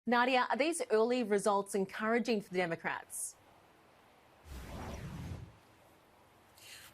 Nadia, are these early results encouraging for the Democrats?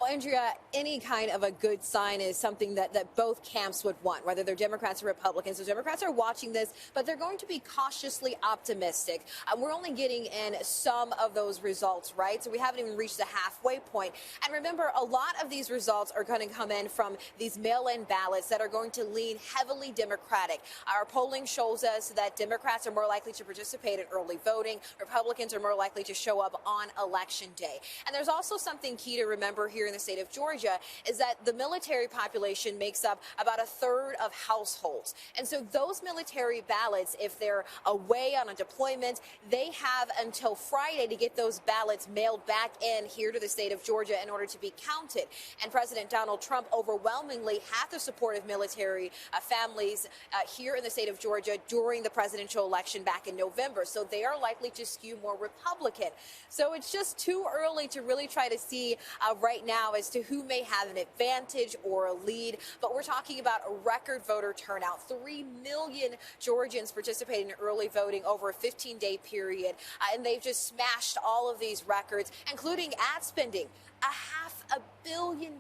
Well, Andrea, any kind of a good sign is something that both camps would want, whether they're Democrats or Republicans. So Democrats are watching this, but they're going to be cautiously optimistic. We're only getting in some of those results, right? So we haven't even reached the halfway point. And remember, a lot of these results are going to come in from these mail-in ballots that are going to lean heavily Democratic. Our polling shows us that Democrats are more likely to participate in early voting. Republicans are more likely to show up on Election Day. And there's also something key to remember here in the state of Georgia is that the military population makes up about a third of households. And so those military ballots, if they're away on a deployment, they have until Friday to get those ballots mailed back in here to the state of Georgia in order to be counted. And President Donald Trump overwhelmingly had the support of military families here in the state of Georgia during the presidential election back in November. So they are likely to skew more Republican. So it's just too early to really try to see right now as to who may have an advantage or a lead. But we're talking about a record voter turnout. 3 million Georgians participating in early voting over a 15-day period. And they've just smashed all of these records, including ad spending. $500 million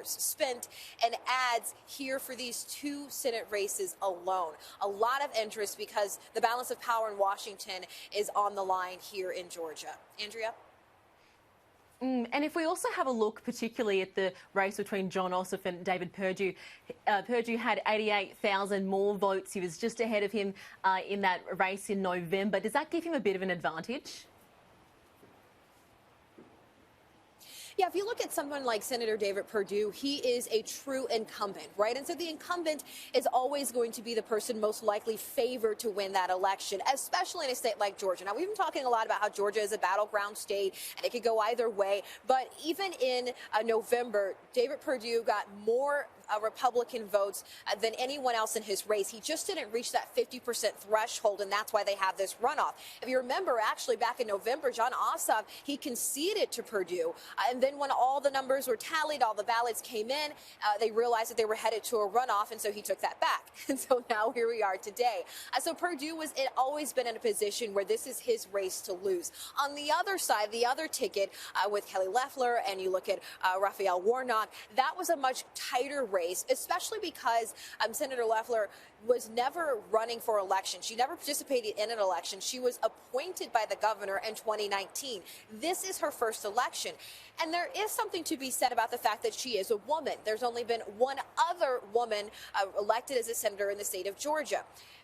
spent in ads here for these 2 Senate races alone. A lot of interest because the balance of power in Washington is on the line here in Georgia. Andrea? And if we also have a look particularly at the race between John Ossoff and David Perdue, Perdue had 88,000 more votes. He was just ahead of him in that race in November. Does that give him a bit of an advantage? Yeah, if you look at someone like Senator David Perdue, he is a true incumbent, right? And so the incumbent is always going to be the person most likely favored to win that election, especially in a state like Georgia. Now, we've been talking a lot about how Georgia is a battleground state and it could go either way. But even in November, David Perdue got more Republican votes than anyone else in his race. He just didn't reach that 50% threshold, and that's why they have this runoff. If you remember, actually, back in November, John Ossoff, he conceded to Perdue. And then when all the numbers were tallied, all the ballots came in, they realized that they were headed to a runoff, and so he took that back. And so now here we are today. So Perdue was always been in a position where this is his race to lose. On the other side, the other ticket with Kelly Loeffler, and you look at Raphael Warnock, that was a much tighter race, especially because Senator Loeffler was never running for election. She never participated in an election. She was appointed by the governor in 2019. This is her first election. And there is something to be said about the fact that she is a woman. There's only been one other woman elected as a senator in the state of Georgia.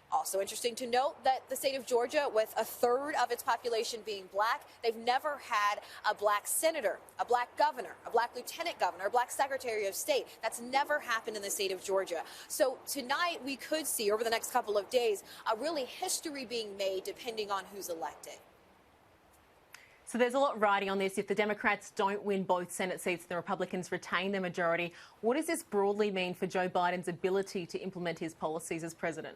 Also interesting to note that the state of Georgia, with a third of its population being black, they've never had a black senator, a black governor, a black lieutenant governor, a black secretary of state. That's never happened in the state of Georgia. So tonight we could see, over the next couple of days, a really history being made depending on who's elected. So there's a lot riding on this. If the Democrats don't win both Senate seats, the Republicans retain their majority. What does this broadly mean for Joe Biden's ability to implement his policies as president?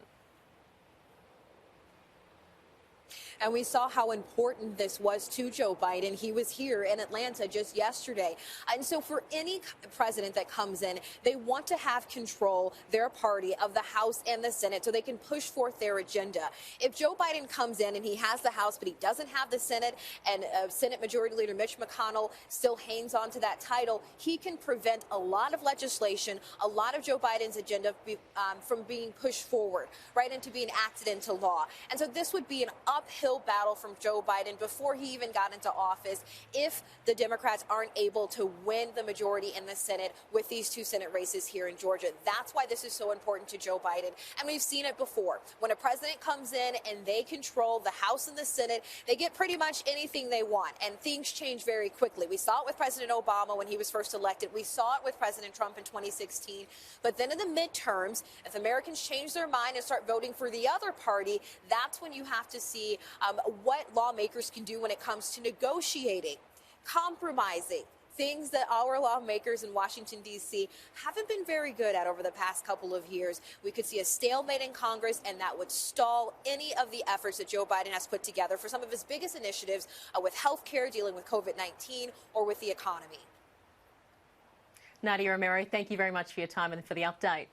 And we saw how important this was to Joe Biden. He was here in Atlanta just yesterday. And so for any president that comes in, they want to have control, their party, of the House and the Senate so they can push forth their agenda. If Joe Biden comes in and he has the House, but he doesn't have the Senate, and Senate Majority Leader Mitch McConnell still hangs on to that title, he can prevent a lot of legislation, a lot of Joe Biden's agenda from being pushed forward, right, into being acted into law. And so this would be an uphill battle from Joe Biden before he even got into office if the Democrats aren't able to win the majority in the Senate with these 2 Senate races here in Georgia. That's why this is so important to Joe Biden. And we've seen it before. When a president comes in and they control the House and the Senate, they get pretty much anything they want. And things change very quickly. We saw it with President Obama when he was first elected. We saw it with President Trump in 2016. But then in the midterms, if Americans change their mind and start voting for the other party, that's when you have to see what lawmakers can do when it comes to negotiating, compromising, things that our lawmakers in Washington, D.C. haven't been very good at over the past couple of years. We could see a stalemate in Congress, and that would stall any of the efforts that Joe Biden has put together for some of his biggest initiatives with health care, dealing with COVID-19, or with the economy. Nadia Romero, thank you very much for your time and for the update.